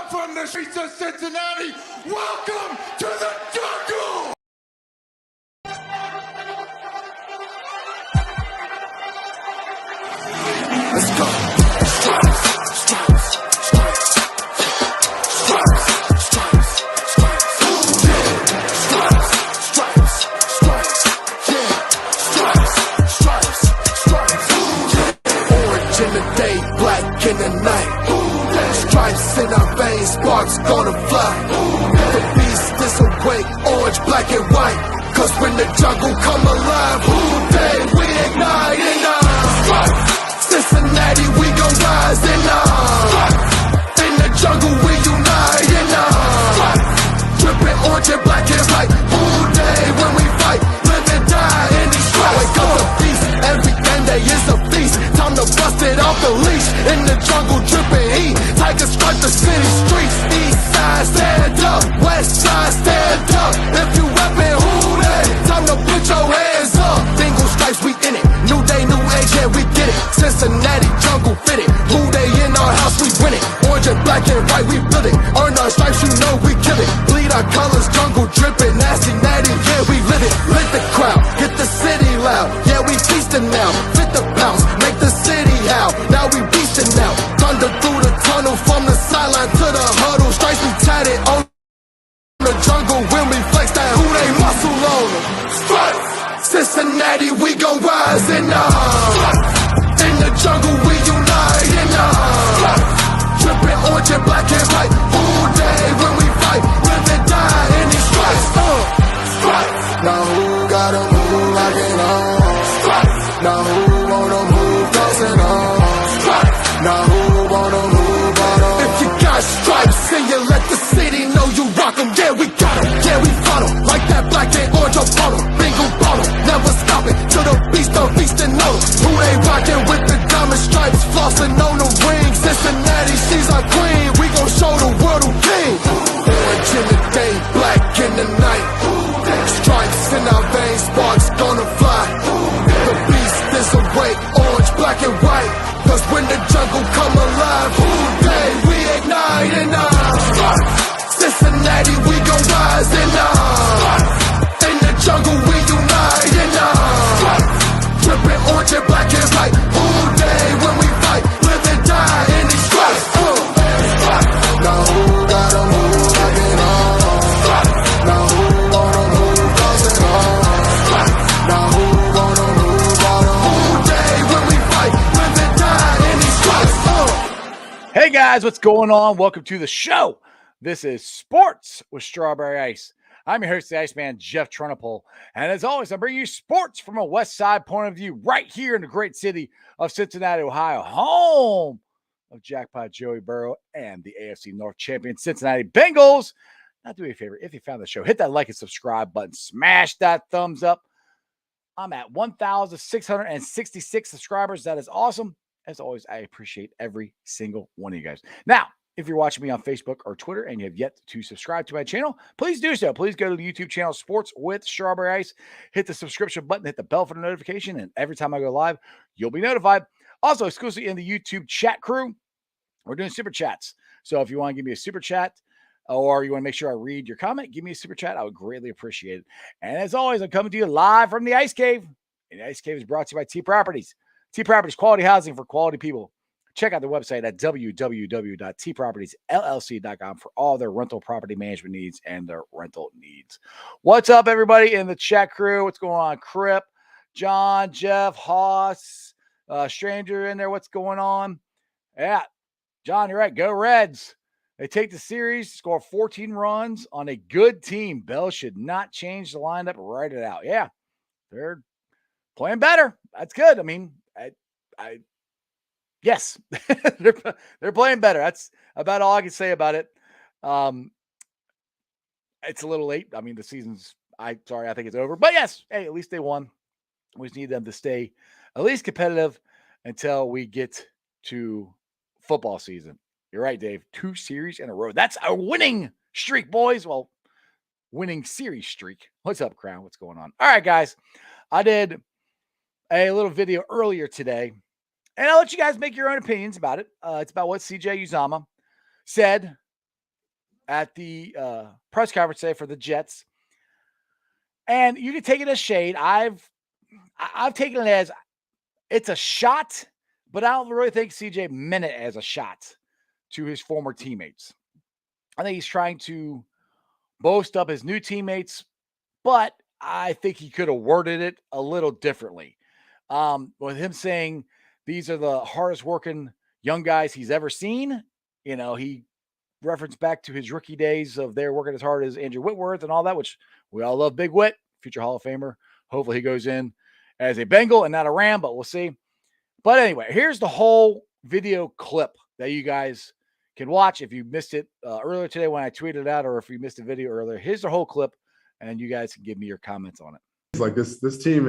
Live from the streets of Cincinnati, welcome to the jungle! Let's go. In the night, stripes in our veins, sparks gonna fly. The beast is awake, orange, black and white. Cause when the jungle come alive, who day we ignite in Cincinnati, we gon' rise in the jungle we unite in dripping orange and black and white. Who day when we fight, live and die in these stripes. Wake up the beast, every end day is a feast. Time to bust it off the leash. In the jungle dripping heat, tigers strike the city streets. East side stand up, west side stand up. If you reppin' who they, time to put your hands up. Bengals stripes, we in it. New day, new age, yeah, we get it. Cincinnati jungle fitted. Who they in our house, we win it. Orange and black and white, we build it. Earn our stripes, you know we kill it. Bleed our colors, jungle dripping. Nasty, natty, yeah, we live it. Lit the crowd, get the city loud. Yeah, we feasting now. Fit the pounds, make the city howl. Now we beastin' now. Thunder through the tunnel, from the sideline to the huddle. Stripes we tatted on the jungle when we flex that who they muscle on them. Cincinnati, we gon' rise in the jungle we unite in dripping orange and black and white. All day when we fight, live and die in these stripes. Now who gotta move like it on? Now who wanna move crossing on? Now who wanna move on? If you got stripes and you let the city know you rock 'em, yeah we got 'em, yeah we fought 'em. Like that black and orange on bottom, bingo bottom, never stop it till the beast and know who they rockin' with the diamond stripes, flossing on the ring. Cincinnati, she's our queen, we gon' show the world who king. Orange in the day, black in the night, stripes in our veins, sparks gonna fly. The beast is awake, orange, black and white. Cause when the jungle come alive, who day we ignite in Cincinnati, we gon' rise in the jungle we unite in dripping orange and black and white. Who day when we fight, live and die in these stripes. Now who gotta move like it on? Now who wanna move crossing on? Now who gonna move on? Who day when we fight, live and die in these stripes. Hey guys, what's going on? Welcome to the show. This is Sports with Strawberry Ice. I'm your host, the Iceman, Jeff Trunapole. And as always, I bring you sports from a West Side point of view right here in the great city of Cincinnati, Ohio, home of Jackpot Joey Burrow and the AFC North champion Cincinnati Bengals. Now do me a favor, if you found the show, hit that like and subscribe button. Smash that thumbs up. I'm at 1,666 subscribers. That is awesome. As always, I appreciate every single one of you guys. Now, if you're watching me on Facebook or Twitter and you have yet to subscribe to my channel, please do so. Please go to the YouTube channel Sports with Strawberry Ice. Hit the subscription button, hit the bell for the notification, and every time I go live, you'll be notified. Also, exclusively in the YouTube chat crew, we're doing super chats. So if you want to give me a super chat or you want to make sure I read your comment, give me a super chat. I would greatly appreciate it. And as always, I'm coming to you live from the Ice Cave. And the Ice Cave is brought to you by T Properties. T Properties, quality housing for quality people. Check out the website at www.tpropertiesllc.com for all their rental property management needs and their rental needs. What's up, everybody in the chat crew? What's going on? Crip, John, Jeff, Haas, stranger in there. What's going on? Yeah, John, you're right. Go Reds. They take the series, score 14 runs on a good team. Bell should not change the lineup. Write it out. Yeah, they're playing better. That's good. I mean, yes, they're playing better. That's about all I can say about it. It's a little late. I mean, the season's, I think it's over. But yes, hey, at least they won. We just need them to stay at least competitive until we get to football season. You're right, Dave. 2 series in a row. That's a winning streak, boys. Well, winning series streak. What's up, Crown? What's going on? All right, guys. I did a little video earlier today, and I'll let you guys make your own opinions about it. It's about what CJ Uzomah said at the press conference today for the Jets. And you can take it as shade. I've taken it as it's a shot, but I don't really think CJ meant it as a shot to his former teammates. I think he's trying to boast up his new teammates, but I think he could have worded it a little differently. With him saying these are the hardest working young guys he's ever seen, he referenced back to his rookie days of they're working as hard as Andrew Whitworth and all that, which we all love. Big Whit, future Hall of Famer. Hopefully he goes in as a Bengal and not a Ram, but we'll see. But anyway, here's the whole video clip that you guys can watch. If you missed it earlier today when I tweeted it out, or if you missed a video earlier, here's the whole clip, and you guys can give me your comments on it. It's like this team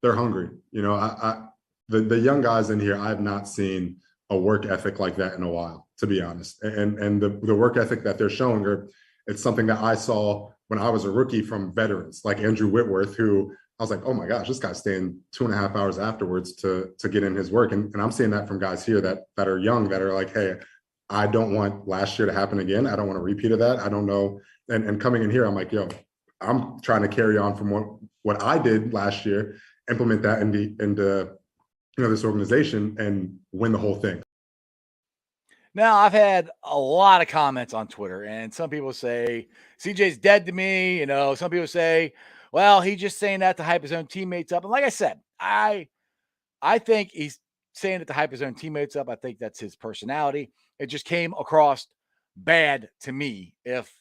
they're hungry. The young guys in here, I've not seen a work ethic like that in a while, to be honest. And the work ethic that they're showing it's something that I saw when I was a rookie from veterans like Andrew Whitworth, who I was like, oh my gosh, this guy's staying 2.5 hours afterwards to get in his work. And I'm seeing that from guys here that are young, that are like, hey, I don't want last year to happen again. I don't want a repeat of that. I don't know. And coming in here, I'm like, yo, I'm trying to carry on from what I did last year, implement that into this organization and win the whole thing. Now, I've had a lot of comments on Twitter, and some people say CJ's dead to me. Some people say, well, he's just saying that to hype his own teammates up. And like I said, I think he's saying it to hype his own teammates up. I think that's his personality. It just came across bad to me if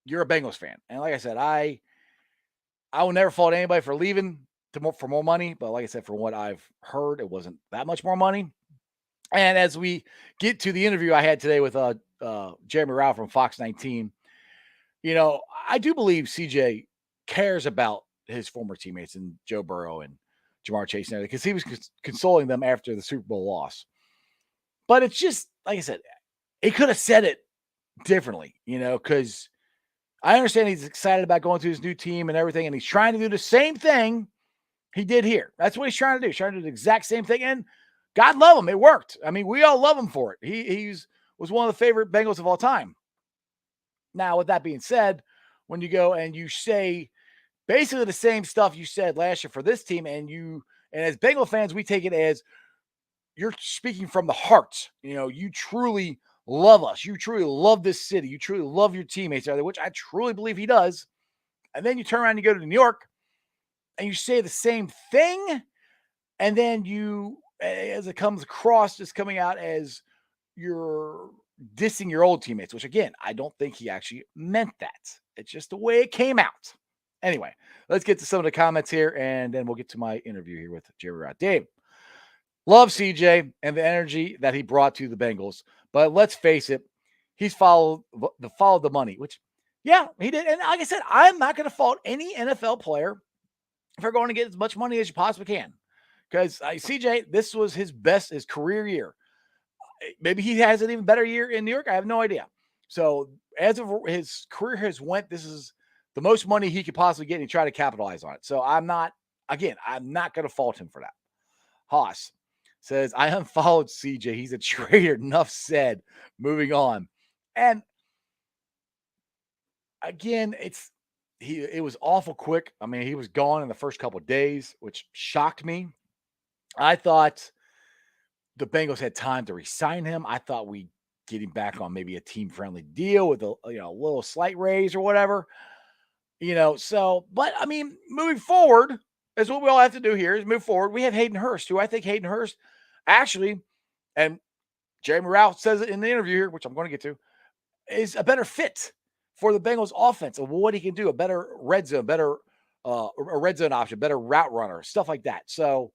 you're a Bengals fan. And like I said, I will never fault anybody for leaving for more money. But like I said, from what I've heard, it wasn't that much more money. And as we get to the interview I had today with Jeremy Rauch from Fox 19, I do believe CJ cares about his former teammates and Joe Burrow and Jamar Chase and everything, because he was consoling them after the Super Bowl loss. But it's just, like I said, he could have said it differently, because I understand he's excited about going to his new team and everything, and he's trying to do the same thing he did here. That's what he's trying to do. He's trying to do the exact same thing, and God love him. It worked. I mean, we all love him for it. He was one of the favorite Bengals of all time. Now, with that being said, when you go and you say basically the same stuff you said last year for this team, and as Bengal fans, we take it as you're speaking from the heart. You truly love us. You truly love this city. You truly love your teammates out there, which I truly believe he does. And then you turn around and you go to New York and you say the same thing. And then as it comes across, it's coming out as you're dissing your old teammates, which again, I don't think he actually meant that. It's just the way it came out. Anyway, let's get to some of the comments here, and then we'll get to my interview here with Jerry Rod. Dave, love CJ and the energy that he brought to the Bengals, but let's face it, he's followed the money, which, yeah, he did. And like I said, I'm not going to fault any NFL player for going to get as much money as you possibly can, because CJ, this was his career year. Maybe he has an even better year in New York. I have no idea. So as of his career has went, this is the most money he could possibly get, and he tried to capitalize on it. So I'm not going to fault him for that. Haas says, I unfollowed CJ. He's a traitor. Enough said. Moving on. And again, it was awful quick. I mean, he was gone in the first couple of days, which shocked me. I thought the Bengals had time to re-sign him. I thought we'd get him back on maybe a team-friendly deal with a little slight raise or whatever. But I mean, moving forward, is what we all have to do here is move forward. We have Hayden Hurst, who I think Hayden Hurst actually, and Jeremy Rauch says it in the interview here, which I'm going to get to, is a better fit for the Bengals offense of what he can do, a better red zone, a red zone option, better route runner, stuff like that. So,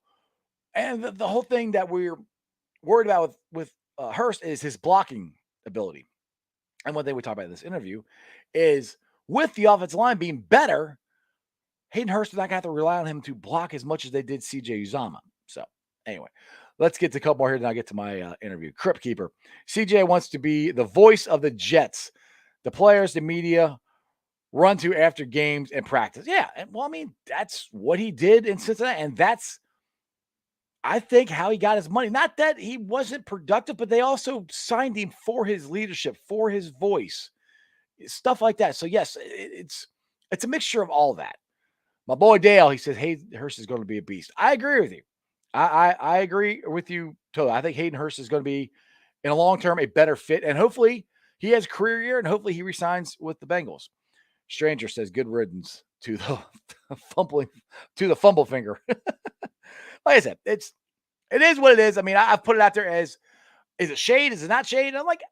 and the whole thing that we're worried about with Hurst is his blocking ability. And one thing we talked about in this interview is with the offensive line being better, Hayden Hurst is not going to have to rely on him to block as much as they did CJ Uzomah. So anyway, let's get to a couple more here, then I'll get to my interview. Crypt Keeper. CJ wants to be the voice of the Jets. The players, the media run to after games and practice. Yeah, and well, I mean, that's what he did in Cincinnati, and that's, I think, how he got his money. Not that he wasn't productive, but they also signed him for his leadership, for his voice. stuff like that. So yes, it's a mixture of all that. My boy Dale, he says Hayden Hurst is going to be a beast. I agree with you. I agree with you totally. I think Hayden Hurst is going to be in a long term a better fit, and hopefully he has a career year, and hopefully he resigns with the Bengals. Stranger says good riddance to the fumble finger. Like I said, it is what it is. I mean, I've put it out there as, is it shade? Is it not shade? I'm like,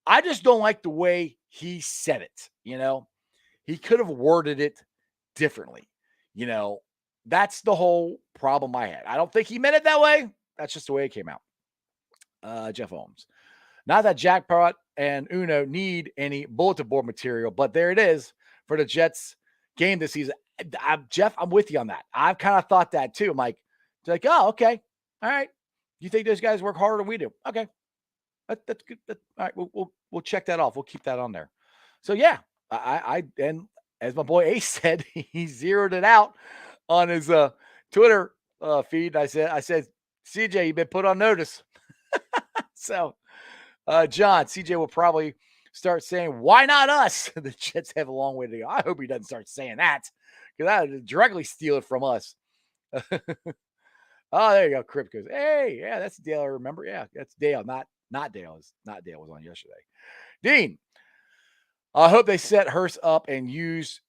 I just don't like the way he said it. He could have worded it differently. That's the whole problem I had. I don't think he meant it that way. That's just the way it came out. Jeff Holmes. Not that Jackpot and Uno need any bulletin board material, but there it is for the Jets game this season. Jeff, I'm with you on that. I've kind of thought that too. I'm like, oh, okay. All right. You think those guys work harder than we do? Okay. That's good. All right. We'll check that off. We'll keep that on there. So yeah, and as my boy Ace said, he zeroed it out on his Twitter feed. I said, CJ, you've been put on notice. So, John, CJ will probably start saying, why not us? The Jets have a long way to go. I hope he doesn't start saying that, because that would directly steal it from us. Oh, there you go. Crip goes, hey, yeah, that's Dale. I remember. Yeah, that's Dale, not Dale. Not Dale was on yesterday. Dean, I hope they set Hurst up and use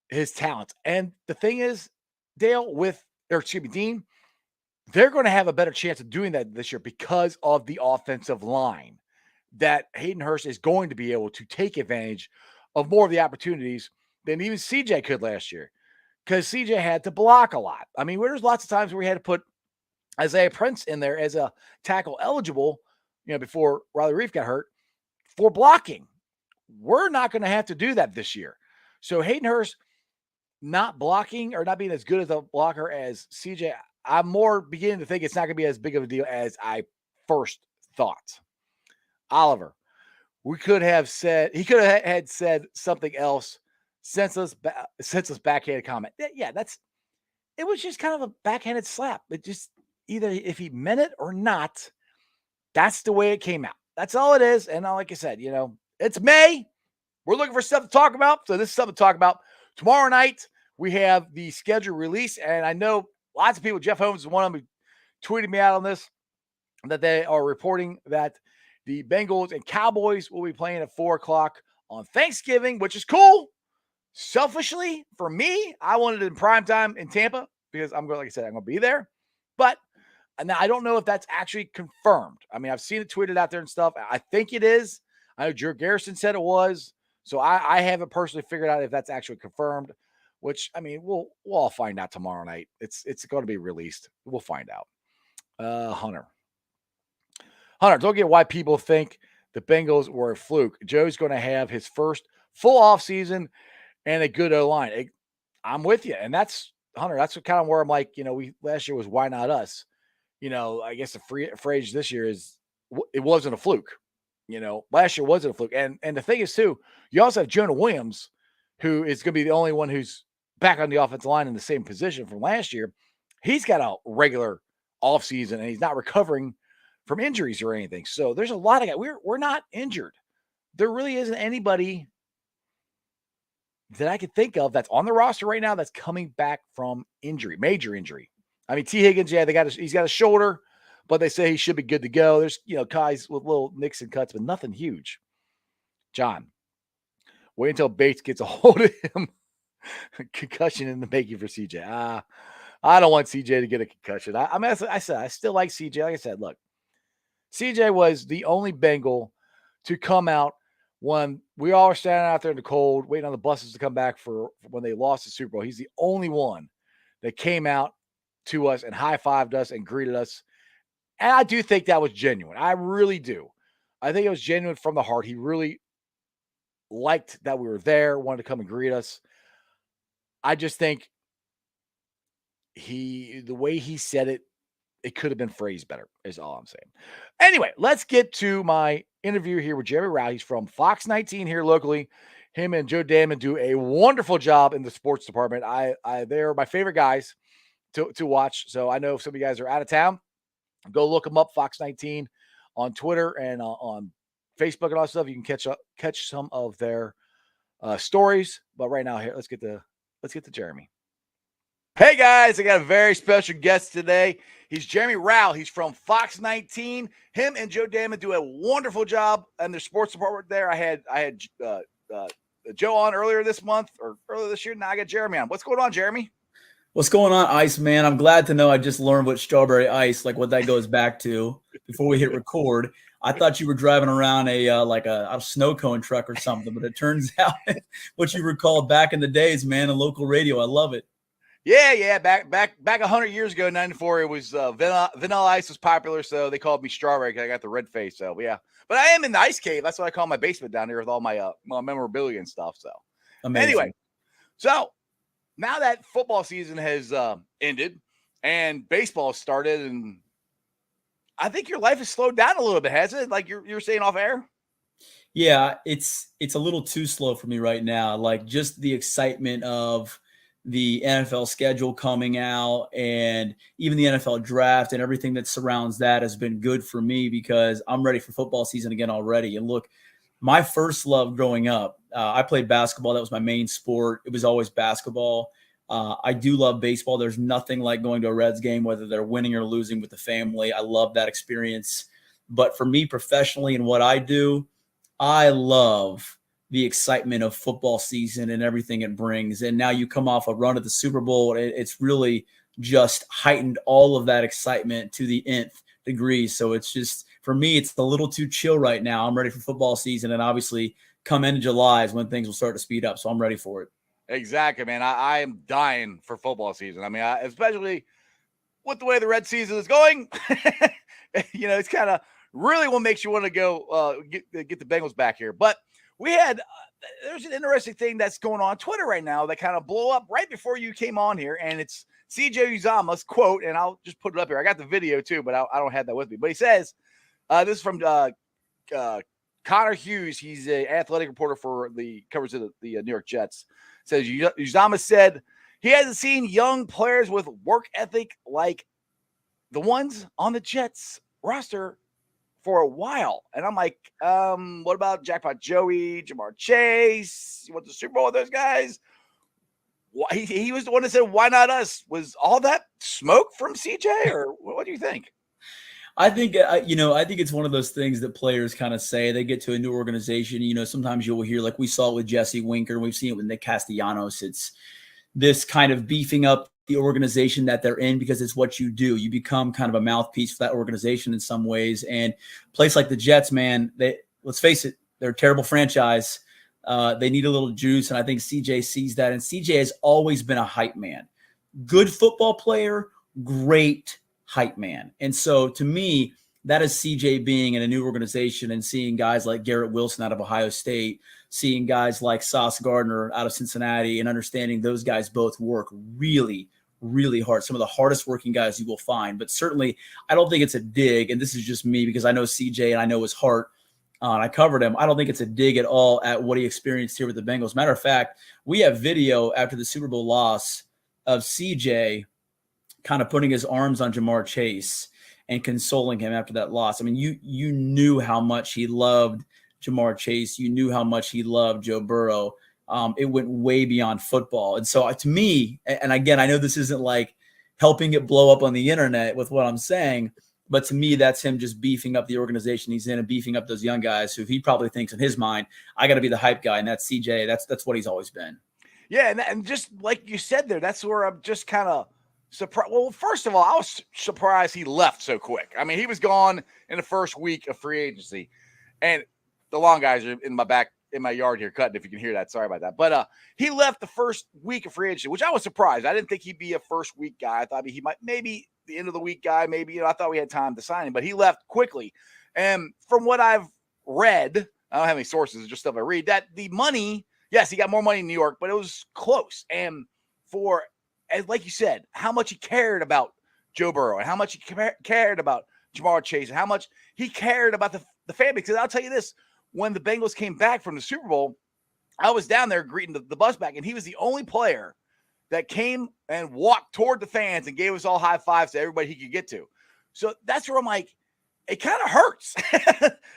his talents. And the thing is, Dean, they're going to have a better chance of doing that this year because of the offensive line, that Hayden Hurst is going to be able to take advantage of more of the opportunities than even CJ could last year, because CJ had to block a lot. I mean, there's lots of times where we had to put Isaiah Prince in there as a tackle eligible, before Riley Reef got hurt, for blocking. We're not going to have to do that this year. So Hayden Hurst not blocking or not being as good as a blocker as CJ, I'm more beginning to think it's not going to be as big of a deal as I first thought. Oliver, he could have had said something else, senseless backhanded comment. Yeah, it was just kind of a backhanded slap. It just, either if he meant it or not, that's the way it came out. That's all it is. And like I said, it's May. We're looking for stuff to talk about. So this is something to talk about. Tomorrow night, we have the schedule release. And I know lots of people, Jeff Holmes is one of them who tweeted me out on this, that they are reporting that the Bengals and Cowboys will be playing at 4:00 on Thanksgiving, which is cool. Selfishly, for me, I wanted it in prime time in Tampa because I'm going to be there. But now I don't know if that's actually confirmed. I mean, I've seen it tweeted out there and stuff. I think it is. I know Drew Garrison said it was. So I haven't personally figured out if that's actually confirmed, which, I mean, we'll all find out tomorrow night. It's going to be released. We'll find out. Hunter, don't get why people think the Bengals were a fluke. Joe's going to have his first full offseason and a good O-line. I'm with you. And that's, Hunter, that's kind of where I'm like, last year was why not us? I guess the phrase this year is it wasn't a fluke. Last year wasn't a fluke. And the thing is, too, you also have Jonah Williams, who is going to be the only one who's back on the offensive line in the same position from last year. He's got a regular offseason, and he's not recovering from injuries or anything. So there's a lot of guys. We're not injured. There really isn't anybody that I could think of that's on the roster right now that's coming back from injury, major injury. I mean, T. Higgins, yeah, he's got a shoulder, but they say he should be good to go. There's, guys with little nicks and cuts, but nothing huge. John, wait until Bates gets a hold of him. Concussion in the making for CJ. I don't want CJ to get a concussion. I said, I still like CJ. Like I said, look, CJ was the only Bengal to come out when we all were standing out there in the cold, waiting on the buses to come back for when they lost the Super Bowl. He's the only one that came out to us and high-fived us and greeted us. And I do think that was genuine. I really do. I think it was genuine from the heart. He really liked that we were there, wanted to come and greet us. I just think the way he said it, it could have been phrased better, is all I'm saying. Anyway, let's get to my interview here with Jeremy Rauch. He's from Fox 19 here locally. Him and Joe Damon do a wonderful job in the sports department. They're my favorite guys to watch. So I know if some of you guys are out of town, go look them up, Fox 19 on Twitter and on Facebook and all that stuff. You can catch some of their stories. But right now, here, let's get to Jeremy. Hey guys, I got a very special guest today. He's Jeremy Rauch. He's from Fox 19. Him and Joe Damon do a wonderful job in their sports department there. I had Joe on earlier this month or earlier this year. Now I got Jeremy on. What's going on, Jeremy? What's going on, Ice Man? I'm glad to know I just learned what strawberry ice, like what that goes back to before we hit record. I thought you were driving around a snow cone truck or something, but it turns out what you were called back in the days, man, on local radio. I love it. Yeah. Back 100 years ago, 94, it was vanilla ice was popular, so they called me strawberry because I got the red face. So yeah, but I am in the ice cave. That's what I call my basement down here with all my memorabilia and stuff. So Amazing. Anyway, so now that football season has ended and baseball started, and I think your life has slowed down a little bit, has it? Like you're saying off air. Yeah, it's a little too slow for me right now. Like just the excitement of the NFL schedule coming out and even the NFL draft and everything that surrounds that has been good for me because I'm ready for football season again already. And look, my first love growing up, I played basketball. That was my main sport. It was always basketball. I do love baseball. There's nothing like going to a Reds game, whether they're winning or losing with the family. I love that experience. But for me professionally and what I do, I love the excitement of football season and everything it brings. And now you come off a run at the Super Bowl. It's really just heightened all of that excitement to the nth degree. So it's just, for me, it's a little too chill right now. I'm ready for football season. And obviously come into July is when things will start to speed up. So I'm ready for it. Exactly, man. I am dying for football season. I mean, especially with the way the red season is going, it's kind of really what makes you want to go get the Bengals back here. But there's an interesting thing that's going on Twitter right now that kind of blew up right before you came on here, and it's CJ Uzomah's quote, and I'll just put it up here. I got the video too, but I don't have that with me. But he says, this is from Connor Hughes. He's an athletic reporter for the covers of the New York Jets. Says Uzomah said he hasn't seen young players with work ethic like the ones on the Jets roster for a while. And I'm like, what about Jackpot Joey, Jamar Chase? You want the Super Bowl with those guys? He was the one that said, why not us? Was all that smoke from CJ, or what do you think? I think it's one of those things that players kind of say. They get to a new organization. Sometimes you'll hear, like we saw it with Jesse Winker, and we've seen it with Nick Castellanos. It's this kind of beefing up the organization that they're in because it's what you do. You become kind of a mouthpiece for that organization in some ways. And a place like the Jets, man, let's face it, they're a terrible franchise. They need a little juice, and I think CJ sees that. And CJ has always been a hype man. Good football player, great hype man. And so to me, that is CJ being in a new organization and seeing guys like Garrett Wilson out of Ohio State, seeing guys like Sauce Gardner out of Cincinnati, and understanding those guys both work really, really hard. Some of the hardest working guys you will find. But certainly, I don't think it's a dig, and this is just me because I know CJ and I know his heart, and I covered him. I don't think it's a dig at all at what he experienced here with the Bengals. Matter of fact, we have video after the Super Bowl loss of CJ kind of putting his arms on Jamar Chase and consoling him after that loss. I mean, you knew how much he loved Jamar Chase. You knew how much he loved Joe Burrow. It went way beyond football. And so to me, and again, I know this isn't like helping it blow up on the internet with what I'm saying, but to me, that's him just beefing up the organization he's in and beefing up those young guys who he probably thinks in his mind, I got to be the hype guy. And that's CJ. That's what he's always been. Yeah. And just like you said there, that's where I'm just kind of surprised. Well, first of all, I was surprised he left so quick. I mean, he was gone in the first week of free agency, and the lawn guys are in my yard here cutting, if you can hear that. Sorry about that. But he left the first week of free agency, which I was surprised. I didn't think he'd be a first week guy. I thought he might maybe the end of the week guy, maybe, I thought we had time to sign him, but he left quickly. And from what I've read, I don't have any sources, it's just stuff I read, that the money, yes, he got more money in New York, but it was close. And like you said, how much he cared about Joe Burrow and how much he cared about Jamar Chase and how much he cared about the family. Because I'll tell you this, when the Bengals came back from the Super Bowl, I was down there greeting the bus back, and he was the only player that came and walked toward the fans and gave us all high fives to everybody he could get to. So that's where I'm like, it kind of hurts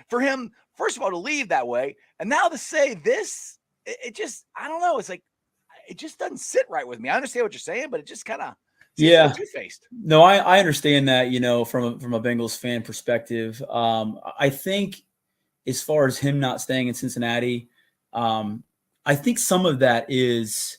for him, first of all, to leave that way. And now to say this, it just, I don't know. It's like, it just doesn't sit right with me. I understand what you're saying, but it just kind of seems Yeah. two-faced. No, I understand that, from a Bengals fan perspective. I think as far as him not staying in Cincinnati, I think some of that is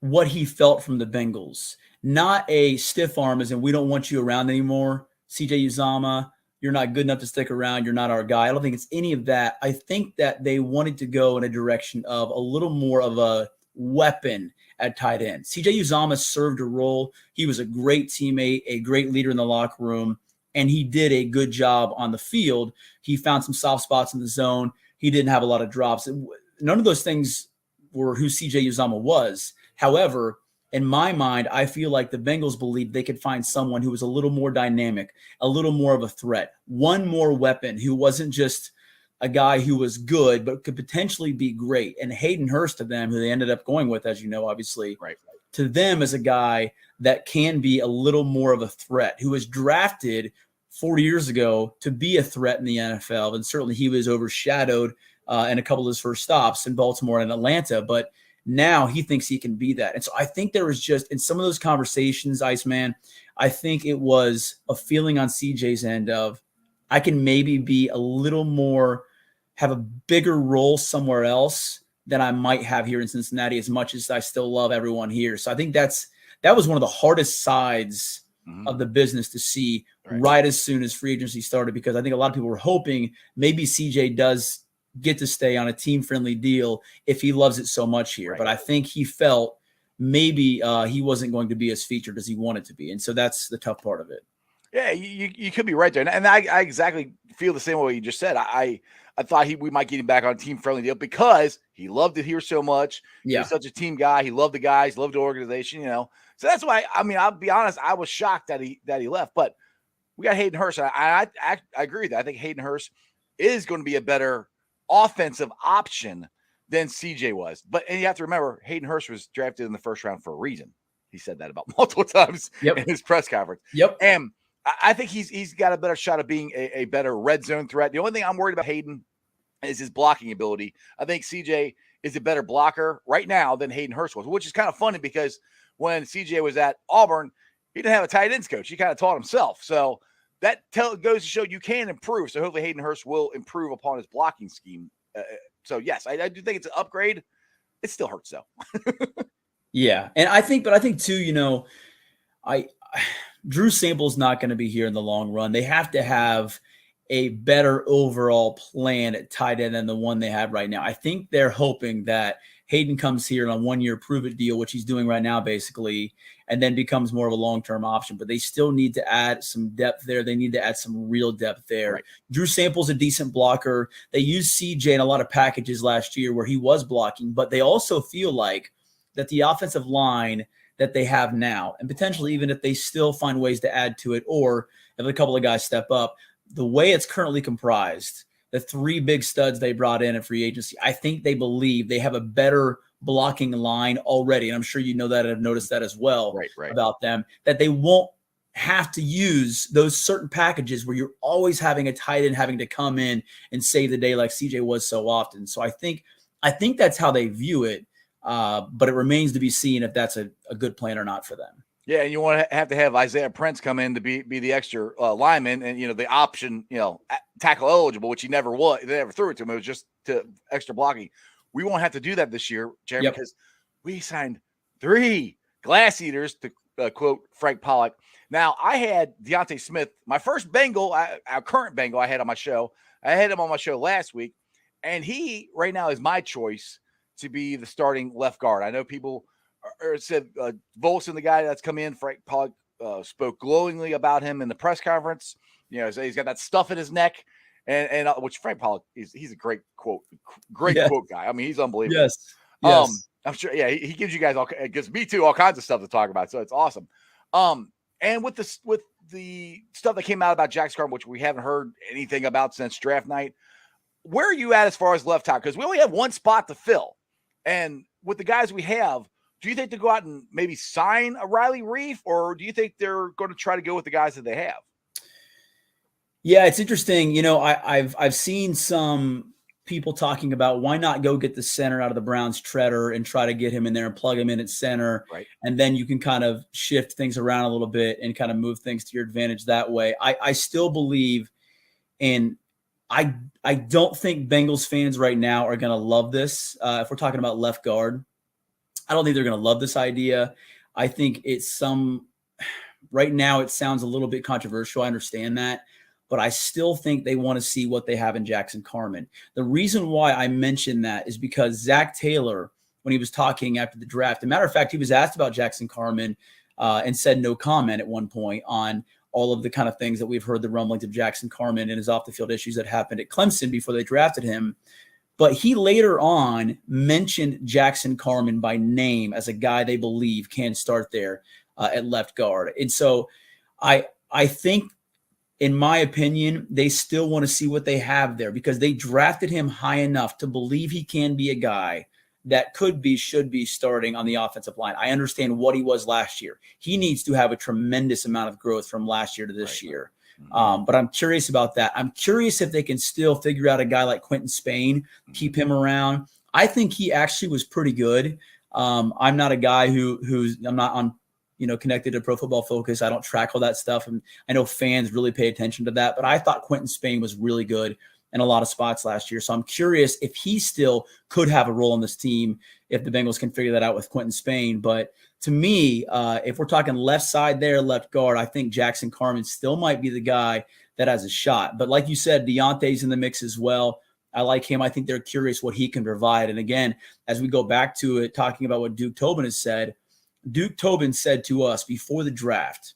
what he felt from the Bengals. Not a stiff arm as in we don't want you around anymore. CJ Uzomah, you're not good enough to stick around. You're not our guy. I don't think it's any of that. I think that they wanted to go in a direction of a little more of a weapon at tight end. CJ Uzomah served a role. He was a great teammate, a great leader in the locker room, and he did a good job on the field. He found some soft spots in the zone. He didn't have a lot of drops. None of those things were who CJ Uzomah was. However, in my mind, I feel like the Bengals believed they could find someone who was a little more dynamic, a little more of a threat, one more weapon who wasn't just a guy who was good, but could potentially be great. And Hayden Hurst to them, who they ended up going with, as you know, obviously, Right. to them is a guy that can be a little more of a threat, who was drafted 4 years ago to be a threat in the NFL. And certainly he was overshadowed in a couple of his first stops in Baltimore and Atlanta. But now he thinks he can be that. And so I think there was just, in some of those conversations, Iceman, I think it was a feeling on CJ's end of, I can maybe be a little more, have a bigger role somewhere else than I might have here in Cincinnati, as much as I still love everyone here. So I think that was one of the hardest sides of the business to see right as soon as free agency started, because I think a lot of people were hoping maybe CJ does get to stay on a team-friendly deal if he loves it so much here. Right. But I think he felt maybe he wasn't going to be as featured as he wanted to be. And so that's the tough part of it. Yeah, you could be right there. And I exactly feel the same way you just said. I thought we might get him back on a team-friendly deal because he loved it here so much. Yeah. He's such a team guy. He loved the guys, loved the organization, So that's why, I'll be honest, I was shocked that he left. But we got Hayden Hirsch. I agree with that. I think Hayden Hirsch is going to be a better offensive option than CJ was. And you have to remember, Hayden Hurst was drafted in the first round for a reason. He said that about multiple times in his press conference. And I think he's got a better shot of being a better red zone threat. The only thing I'm worried about Hayden is his blocking ability. I think CJ is a better blocker right now than Hayden Hurst was, which is kind of funny because when CJ was at Auburn, he didn't have a tight ends coach. He kind of taught himself. So that goes to show you can improve. So hopefully Hayden Hurst will improve upon his blocking scheme. So yes, I do think it's an upgrade. It still hurts though. Yeah. And I think too, Drew Sample's not going to be here in the long run. They have to have a better overall plan at tight end than the one they have right now. I think they're hoping that Hayden comes here on a 1-year prove-it deal, which he's doing right now basically, and then becomes more of a long-term option. But they still need to add some depth there. They need to add some real depth there. Right. Drew Sample's a decent blocker. They used CJ in a lot of packages last year where he was blocking, but they also feel like that the offensive line that they have now, and potentially even if they still find ways to add to it, or if a couple of guys step up, the way it's currently comprised, the 3 big studs they brought in at free agency, I think they believe they have a better blocking line already. And I'm sure you know that and have noticed that as well about them, that they won't have to use those certain packages where you're always having a tight end having to come in and save the day like CJ was so often. So I think that's how they view it. But it remains to be seen if that's a good plan or not for them. Yeah, and you want to have Isaiah Prince come in to be the extra lineman, and the option, tackle eligible, which he never was. They never threw it to him. It was just to extra blocking. We won't have to do that this year, Jeremy, because we signed 3 glass eaters, to quote Frank Pollock. Now, I had Deontay Smith, my first Bengal, our current Bengal I had on my show. I had him on my show last week, and he right now is my choice to be the starting left guard. I know people said Volson, the guy that's come in, Frank Pollock spoke glowingly about him in the press conference. So he's got that stuff in his neck, and which Frank Pollock he's a great quote guy. he's unbelievable. Yes. I'm sure. Yeah, he gives you guys it gives me too all kinds of stuff to talk about. So it's awesome. And with the stuff that came out about Jack Scarm, which we haven't heard anything about since draft night, where are you at as far as left tackle? Because we only have one spot to fill, and with the guys we have, do you think to go out and maybe sign a Riley Reef, or do you think they're going to try to go with the guys that they have? Yeah, it's interesting. I've seen some people talking about why not go get the center out of the Browns, Treader, and try to get him in there and plug him in at center. Right. And then you can kind of shift things around a little bit and kind of move things to your advantage that way. I still believe in I don't think Bengals fans right now are going to love this. If we're talking about left guard, I don't think they're going to love this idea. I think right now it sounds a little bit controversial. I understand that, but I still think they want to see what they have in Jackson Carman. The reason why I mentioned that is because Zach Taylor, when he was talking after the draft, as a matter of fact, he was asked about Jackson Carman and said no comment at one point on all of the kind of things that we've heard the rumblings of Jackson Carman and his off the field issues that happened at Clemson before they drafted him. But he later on mentioned Jackson Carman by name as a guy they believe can start there at left guard. And so I think, in my opinion, they still want to see what they have there because they drafted him high enough to believe he can be a guy that should be starting on the offensive line. I understand what he was last year. He needs to have a tremendous amount of growth from last year to this year. But I'm curious about that. I'm curious if they can still figure out a guy like Quentin Spain, keep him around. I think he actually was pretty good. I'm not a guy I'm not on, connected to Pro Football Focus. I don't track all that stuff. And I know fans really pay attention to that, but I thought Quentin Spain was really good in a lot of spots last year. So I'm curious if he still could have a role on this team if the Bengals can figure that out with Quentin Spain. But to me, if we're talking left side there, left guard, I think Jackson Carman still might be the guy that has a shot. But like you said, Deontay's in the mix as well. I like him. I think they're curious what he can provide. And again, as we go back to it, talking about what Duke Tobin has said, Duke Tobin said to us before the draft,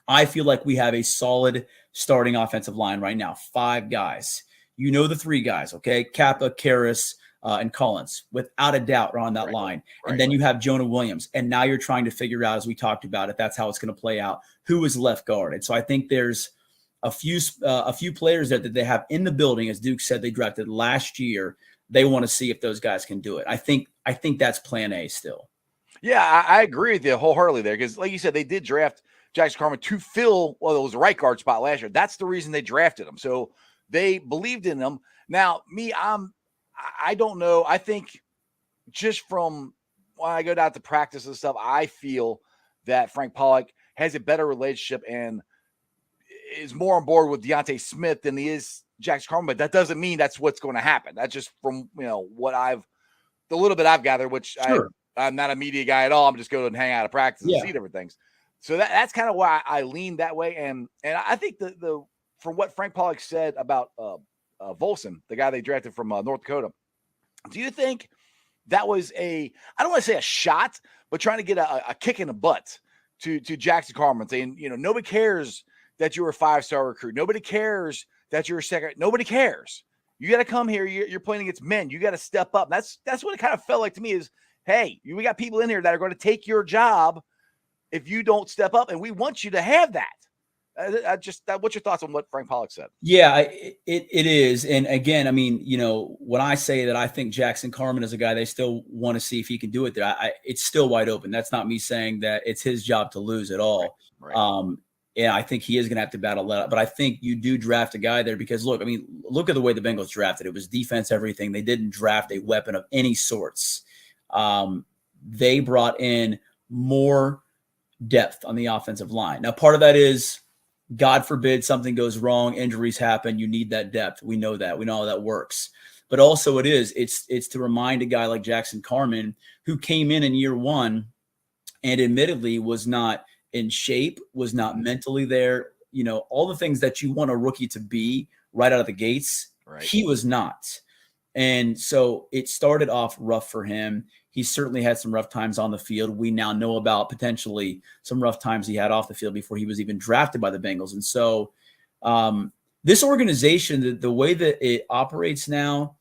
I feel like we have a solid starting offensive line right now, 5 guys. The 3 guys, okay? Kappa, Karras, and Collins, without a doubt, are on that line. And then you have Jonah Williams. And now you're trying to figure out, as we talked about, if that's how it's going to play out, who is left guard. And so I think there's a few players there that they have in the building, as Duke said, they drafted last year. They want to see if those guys can do it. I think that's plan A still. Yeah, I agree with you wholeheartedly there because, like you said, they did draft Jackson Carman to fill, it was a right guard spot last year. That's the reason they drafted him. So they believed in him. Now, I don't know. I think just from when I go down to practice and stuff, I feel that Frank Pollock has a better relationship and is more on board with Deontay Smith than he is Jackson Carman. But that doesn't mean that's what's going to happen. That's just from the little bit I've gathered, which sure. I'm not a media guy at all. I'm just going and hang out at practice and see different things. So that's kind of why I lean that way. And I think from what Frank Pollock said about Volson, the guy they drafted from North Dakota, do you think that was I don't want to say a shot, but trying to get a kick in the butt to Jackson Carman, saying, nobody cares that you're a 5-star recruit. Nobody cares that you're a second. Nobody cares. You got to come here. You're playing against men. You got to step up. That's what it kind of felt like to me is, hey, we got people in here that are going to take your job if you don't step up, and we want you to have that. What's your thoughts on what Frank Pollock said? Yeah, it is. And again, when I say that I think Jackson Carman is a guy they still want to see if he can do it there, it's still wide open. That's not me saying that it's his job to lose at all. Right. And I think he is going to have to battle that. But I think you do draft a guy there because, look at the way the Bengals drafted. It was defense, everything. They didn't draft a weapon of any sorts. They brought in more depth on the offensive line. Now, part of that is, God forbid something goes wrong, injuries happen, you need that depth. We know that. We know how that works. But also it's to remind a guy like Jackson Carman, who came in year 1 and admittedly was not in shape, was not mentally there, all the things that you want a rookie to be right out of the gates. Right. He was not. And so it started off rough for him. He certainly had some rough times on the field. We now know about potentially some rough times he had off the field before he was even drafted by the Bengals. And so this organization, the way that it operates now,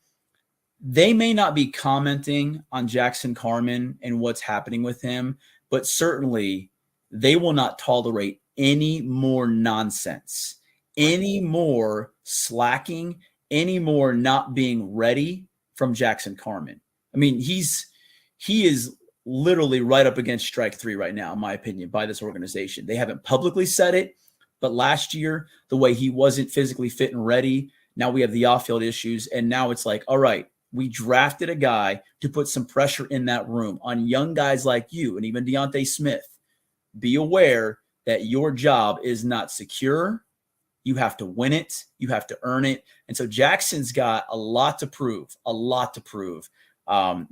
they may not be commenting on Jackson Carman and what's happening with him, but certainly they will not tolerate any more nonsense, any more slacking, any more not being ready from Jackson Carman. He is literally right up against strike 3 right now, in my opinion, by this organization. They haven't publicly said it, but last year, the way he wasn't physically fit and ready, Now we have the off-field issues. And now it's like, all right, we drafted a guy to put some pressure in that room on young guys like you and even Deontay Smith. Be aware that your job is not secure. You have to win it. You have to earn it. And so Jackson's got a lot to prove,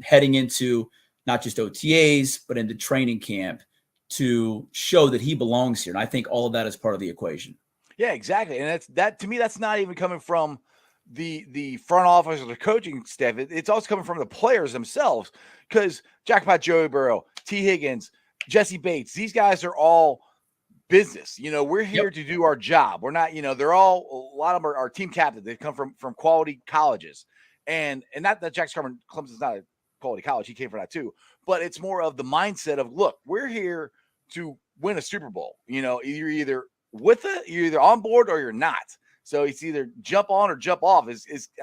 heading into not just OTAs, but into training camp to show that he belongs here. And I think all of that is part of the equation. Yeah, exactly. And that to me, that's not even coming from the front office or the coaching staff. It's also coming from the players themselves, because Jackpot Joey Burrow, T. Higgins, Jesse Bates, these guys are all business. We're here to do our job. We're not, they're all, a lot of them are team captains. They've come from quality colleges. And not that Clemson's not a quality college. He came from that too. But it's more of the mindset of, look, we're here to win a Super Bowl. You're either with it, you're either on board or you're not. So it's either jump on or jump off.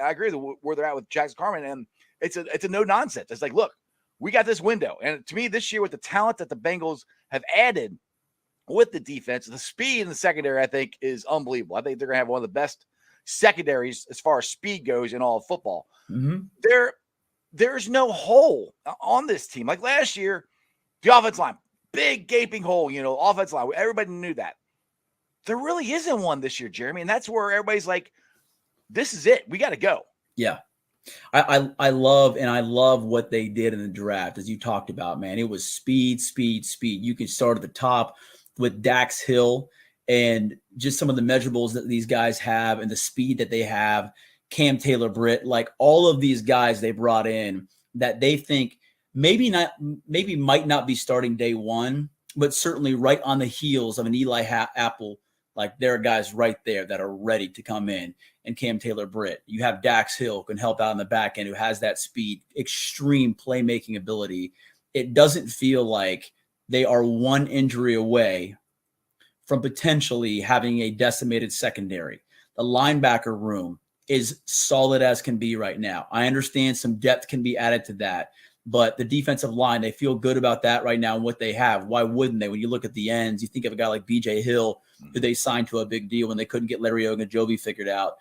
I agree with where they're at with Jackson Carman, and it's a no nonsense. It's like, look, we got this window. And to me, this year with the talent that the Bengals have added with the defense, the speed in the secondary, I think, is unbelievable. I think they're going to have one of the best secondaries as far as speed goes in all of football. Mm-hmm. There's no hole on this team. Like last year, the offensive line, big gaping hole, offensive line. Everybody knew that. There really isn't one this year, Jeremy. And that's where everybody's like, this is it. We got to go. Yeah. I love what they did in the draft, as you talked about, man. It was speed. You can start at the top with Dax Hill and just some of the measurables that these guys have and the speed that they have. Cam Taylor-Britt, like all of these guys they brought in that they think maybe might not be starting day one, but certainly right on the heels of an Eli Apple. Like there are guys right there that are ready to come in. And Cam Taylor-Britt, you have Dax Hill who can help out in the back end, who has that speed, extreme playmaking ability. It doesn't feel like they are one injury away from potentially having a decimated secondary. The linebacker room is solid as can be right now. I understand some depth can be added to that, but the defensive line, they feel good about that right now and what they have. Why wouldn't they? When you look at the ends, you think of a guy like BJ Hill, who they signed to a big deal when they couldn't get Larry Ogunjobi figured out.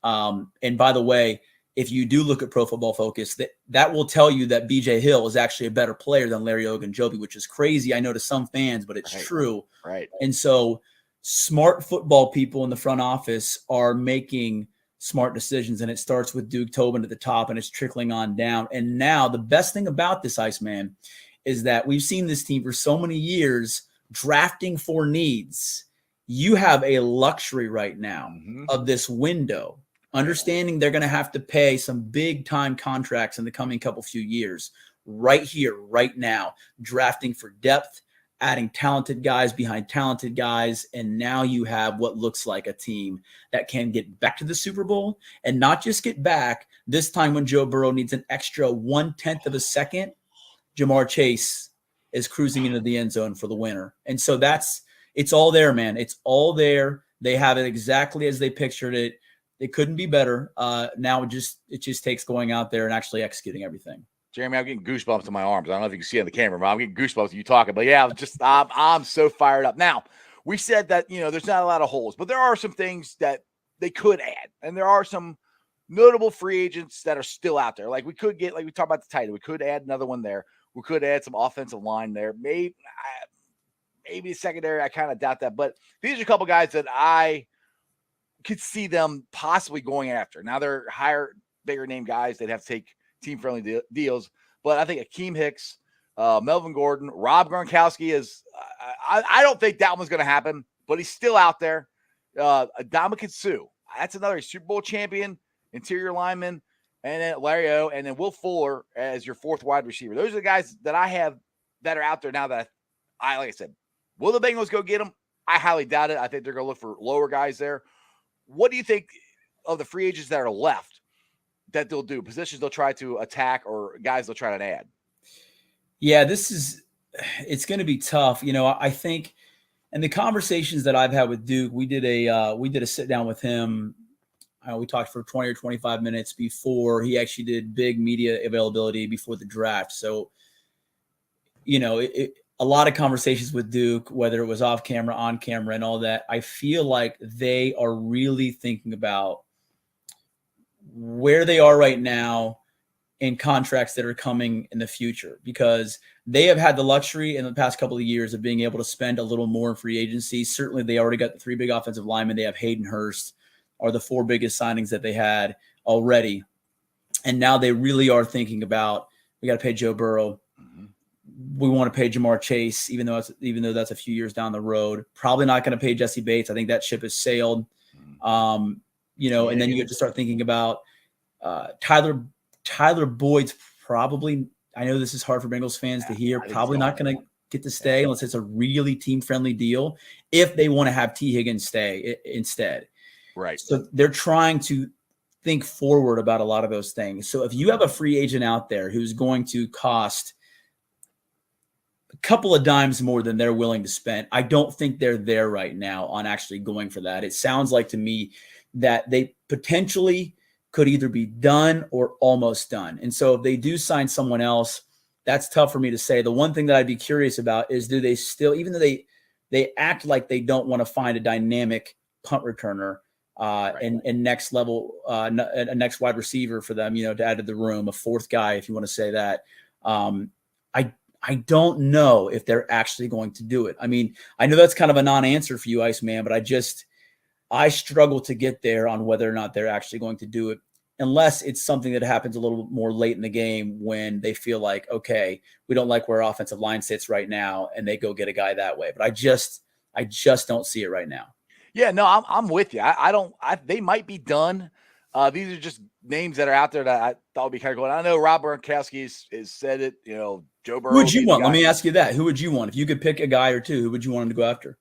And by the way, if you do look at Pro Football Focus, that will tell you that BJ Hill is actually a better player than Larry Ogunjobi, which is crazy, I know, to some fans, but it's true. Right. And so smart football people in the front office are making smart decisions, and it starts with Duke Tobin at the top, and it's trickling on down. And now the best thing about this, Iceman, is that we've seen this team for so many years drafting for needs. You have a luxury right now of this window, understanding they're going to have to pay some big time contracts in the coming few years, right here, right now, drafting for depth, adding talented guys behind talented guys. And now you have what looks like a team that can get back to the Super Bowl, and not just get back this time when Joe Burrow needs an extra 1/10 of a second. Jamar Chase is cruising into the end zone for the winner. And so it's all there, man. It's all there. They have it exactly as they pictured it. It couldn't be better. Now it just takes going out there and actually executing everything. Jeremy, I'm getting goosebumps in my arms. I don't know if you can see on the camera, but I'm getting goosebumps when you talking. But yeah, I'm so fired up. Now, we said that, there's not a lot of holes, but there are some things that they could add. And there are some notable free agents that are still out there. Like we talked about the tight end. We could add another one there. We could add some offensive line there. Maybe a secondary. I kind of doubt that. But these are a couple guys that I could see them possibly going after. Now they're higher, bigger name guys. They'd have to take team-friendly deals. But I think Akeem Hicks, Melvin Gordon, Rob Gronkowski is I don't think that one's going to happen, but he's still out there. Ndamukong Suh, that's another Super Bowl champion, interior lineman, and then Larry O, and then Will Fuller as your fourth wide receiver. Those are the guys that I have that are out there now that like I said, will the Bengals go get them? I highly doubt it. I think they're going to look for lower guys there. What do you think of the free agents that are left that they'll do? Positions they'll try to attack or guys they'll try to add? Yeah, it's going to be tough. I think, and the conversations that I've had with Duke, we did a sit down with him. We talked for 20 or 25 minutes before he actually did big media availability before the draft. So, a lot of conversations with Duke, whether it was off camera, on camera, and all that. I feel like they are really thinking about where they are right now in contracts that are coming in the future, because they have had the luxury in the past couple of years of being able to spend a little more in free agency. Certainly they already got the 3 big offensive linemen. They have Hayden Hurst are the 4 biggest signings that they had already. And now they really are thinking about, we got to pay Joe Burrow. We want to pay Jamar Chase, even though that's a few years down the road. Probably not going to pay Jesse Bates. I think that ship has sailed. And then you get to start thinking about Tyler Boyd's probably, I know this is hard for Bengals fans to hear, probably not going to get to stay unless it's a really team-friendly deal if they want to have T. Higgins stay instead. Right. So they're trying to think forward about a lot of those things. So if you have a free agent out there who's going to cost a couple of dimes more than they're willing to spend, I don't think they're there right now on actually going for that. It sounds like to me that they potentially could either be done or almost done. And so if they do sign someone else, that's tough for me to say. The one thing that I'd be curious about is, do they still, even though they act like they don't want to find a dynamic punt returner and next level, a next wide receiver for them, to add to the room, a 4th guy, if you want to say that. I don't know if they're actually going to do it. I mean, I know that's kind of a non-answer for you, Iceman, but I struggle to get there on whether or not they're actually going to do it, unless it's something that happens a little more late in the game when they feel like, okay, we don't like where our offensive line sits right now, and they go get a guy that way. But I just don't see it right now. Yeah, no, I'm with you. They might be done. These are just names that are out there that I thought would be kind of cool. I know Rob Gronkowski has said it, Joe Burrow. Who would you want? Let me ask you that. Who would you want? If you could pick a guy or two, who would you want him to go after?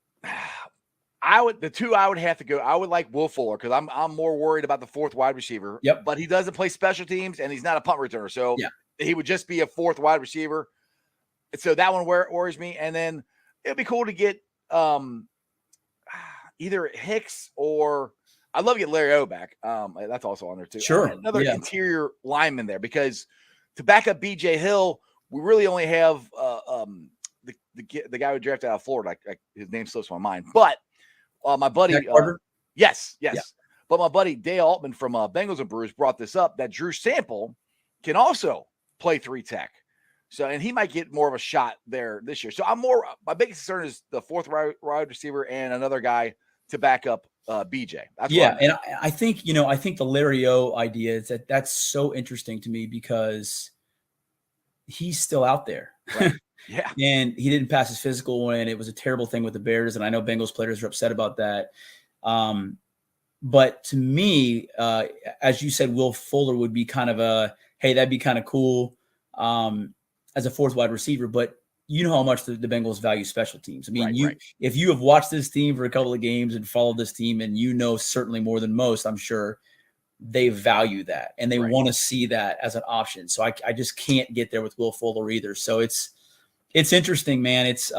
The 2 I would have to go. I would like Will Fuller, because I'm more worried about the 4th wide receiver. Yep. But he doesn't play special teams, and he's not a punt returner, so he would just be a 4th wide receiver. So that one worries me. And then it'd be cool to get either Hicks, or I'd love to get Larry O back. That's also on there too. Sure. Another interior lineman there, because to back up BJ Hill, we really only have the guy who drafted out of Florida. His name slips my mind, but my buddy, yes. Yeah. But my buddy Dale Altman from Bengals and Brews brought this up, that Drew Sample can also play 3 tech. So, and he might get more of a shot there this year. So my biggest concern is the 4th wide receiver and another guy to back up BJ. And I think the Larry O idea is that's so interesting to me, because he's still out there. Right. Yeah. And he didn't pass his physical when it was a terrible thing with the Bears. And I know Bengals players are upset about that. But to me, as you said, Will Fuller would be kind of hey, that'd be kind of cool as a 4th wide receiver. But you know how much the Bengals value special teams. I mean, if you have watched this team for a couple of games and followed this team, and certainly more than most, I'm sure, they value that, and they want to see that as an option. So I just can't get there with Will Fuller either. So it's interesting, man. It's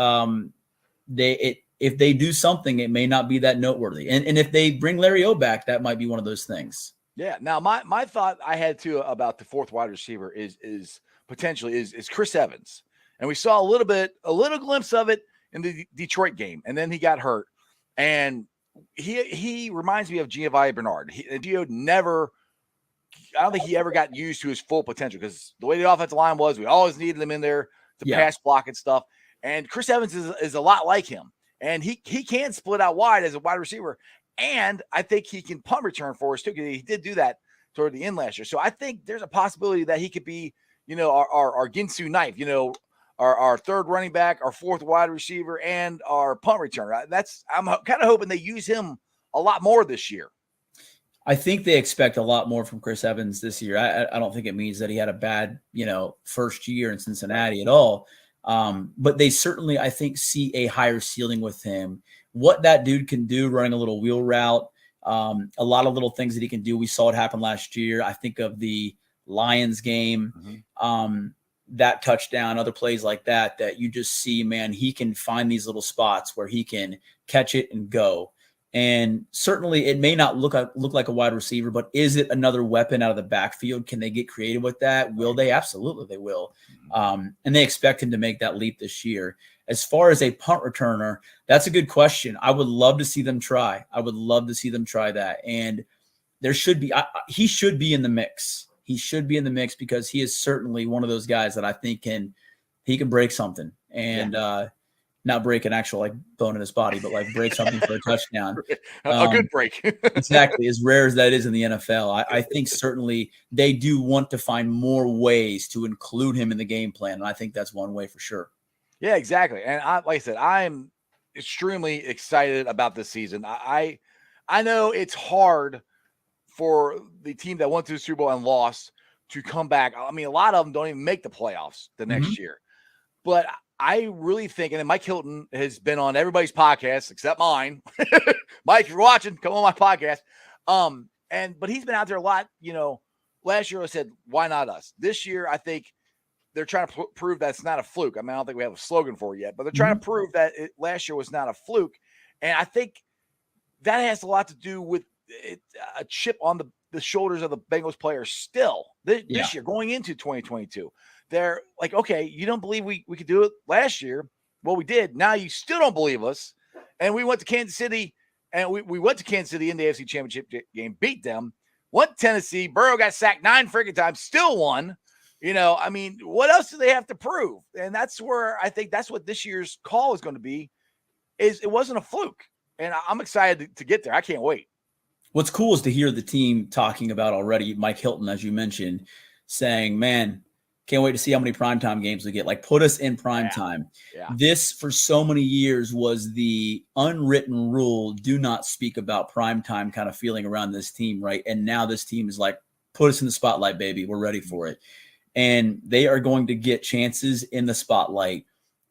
if they do something, it may not be that noteworthy. And if they bring Larry O back, that might be one of those things. Yeah. Now my thought I had too about the 4th wide receiver is potentially Chris Evans. And we saw a little glimpse of it in the Detroit game, and then he got hurt. And he reminds me of Giovanni Bernard. Gio I don't think he ever got used to his full potential, because the way the offensive line was, we always needed him in there to pass block and stuff. And Chris Evans is a lot like him, and he can split out wide as a wide receiver, and I think he can punt return for us too, because he did do that toward the end last year. So I think there's a possibility that he could be, our Ginsu knife, our 3rd running back, our 4th wide receiver, and our punt returner. I'm kind of hoping they use him a lot more this year. I think they expect a lot more from Chris Evans this year. I don't think it means that he had a bad, first year in Cincinnati at all. But they certainly, I think, see a higher ceiling with him. What that dude can do running a little wheel route, a lot of little things that he can do. We saw it happen last year. I think of the Lions game. That touchdown, other plays like that you just see, man, he can find these little spots where he can catch it and go. And certainly it may not look like a wide receiver, but is it another weapon out of the backfield? Can they get creative with that? Will they? Absolutely, they will. And they expect him to make that leap this year. As far as a punt returner, that's a good question. I would love to see them try. I would love to see them try that. And there should be he should be in the mix. He should be in the mix because he is certainly one of those guys that I think can break something and not break an actual like bone in his body, but like break something for a touchdown. A good break. Exactly. As rare as that is in the NFL, I think certainly they do want to find more ways to include him in the game plan. And I think that's one way for sure. Yeah, exactly. And like I said, I'm extremely excited about this season. I know it's hard for the team that went to the Super Bowl and lost to come back. I mean, a lot of them don't even make the playoffs the next year. But I really think, and Mike Hilton has been on everybody's podcast except mine. Mike, if you're watching, come on my podcast. But he's been out there a lot. You know, last year I said, why not us? This year, I think they're trying to prove that it's not a fluke. I mean, I don't think we have a slogan for it yet, but they're trying to prove that last year was not a fluke. And I think that has a lot to do with a chip on the shoulders of the Bengals players still this year going into 2022. They're like, okay, you don't believe we could do it last year. Well, we did. Now you still don't believe us. And we went to Kansas City, and we went to Kansas City in the AFC Championship game, beat them, went to Tennessee. Burrow got sacked 9 freaking times, still won. You know, I mean, what else do they have to prove? And that's where I think that's what this year's call is going to be, is it wasn't a fluke. And I'm excited to get there. I can't wait. What's cool is to hear the team talking about already, Mike Hilton, as you mentioned, saying, man, can't wait to see how many primetime games we get. Like, put us in primetime. Yeah. This, for so many years, was the unwritten rule, do not speak about primetime kind of feeling around this team, right? And now this team is like, put us in the spotlight, baby. We're ready for it. And they are going to get chances in the spotlight.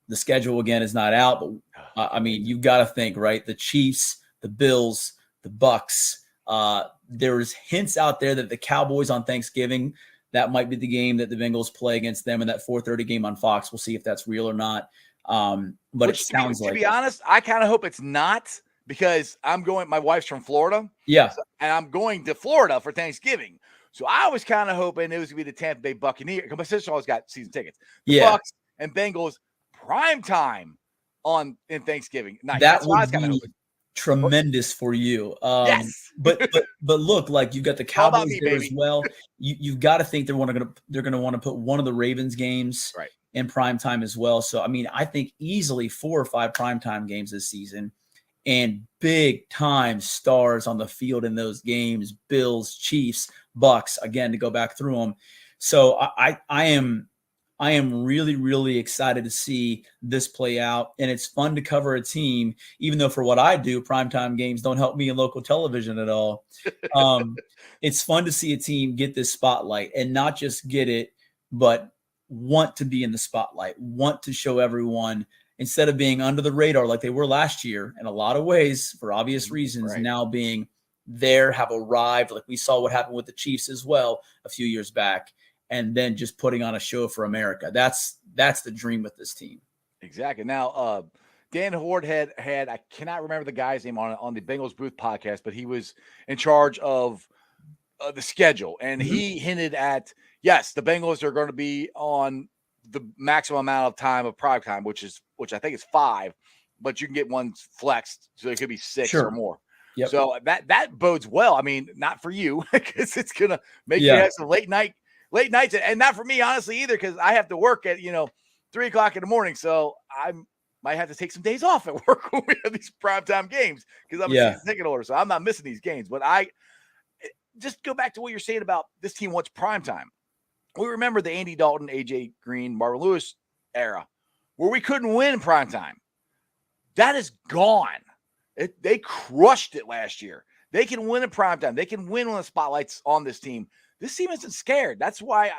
The schedule, again, is not out. But, I mean, you've got to think, right? The Chiefs, the Bills, the Bucks. There's hints out there that the Cowboys on Thanksgiving, that might be the game that the Bengals play against them in that 4:30 game on Fox. We'll see if that's real or not. But it sounds like, to be honest, I kind of hope it's not, because I'm going, my wife's from Florida. Yeah. And I'm going to Florida for Thanksgiving. So I was kind of hoping it was going to be the Tampa Bay Buccaneers, because my sister always got season tickets. The Bucks and Bengals prime time in Thanksgiving night. That would be tremendous for you. Yes. but look, like, you've got the Cowboys there as well. You've got to think they're going to want to put one of the Ravens games in prime time as well. So I mean, I think easily 4 or 5 primetime games this season, and big time stars on the field in those games. Bills, Chiefs, Bucks, again, to go back through them. So I am really, really excited to see this play out. And it's fun to cover a team, even though for what I do, primetime games don't help me in local television at all. It's fun to see a team get this spotlight, and not just get it, but want to be in the spotlight, want to show everyone, instead of being under the radar like they were last year in a lot of ways for obvious reasons, now being there, have arrived. Like we saw what happened with the Chiefs as well a few years back. And then just putting on a show for America. That's the dream with this team. Exactly. Now, Dan Horde had I cannot remember the guy's name on the Bengals Booth podcast, but he was in charge of the schedule, and he hinted at, yes, the Bengals are going to be on the maximum amount of time of prime time, which I think is 5, but you can get one flexed, so it could be 6 or more. Yep. So that bodes well. I mean, not for you, because it's gonna make you have some late nights, and not for me, honestly, either, because I have to work at 3:00 in the morning. So I might have to take some days off at work when we have these primetime games, because I'm a season ticket holder, so I'm not missing these games. But I just go back to what you're saying about this team wants primetime. We remember the Andy Dalton, AJ Green, Marvin Lewis era, where we couldn't win primetime. That is gone. They crushed it last year. They can win in primetime. They can win when the spotlight's on this team. This team isn't scared. That's why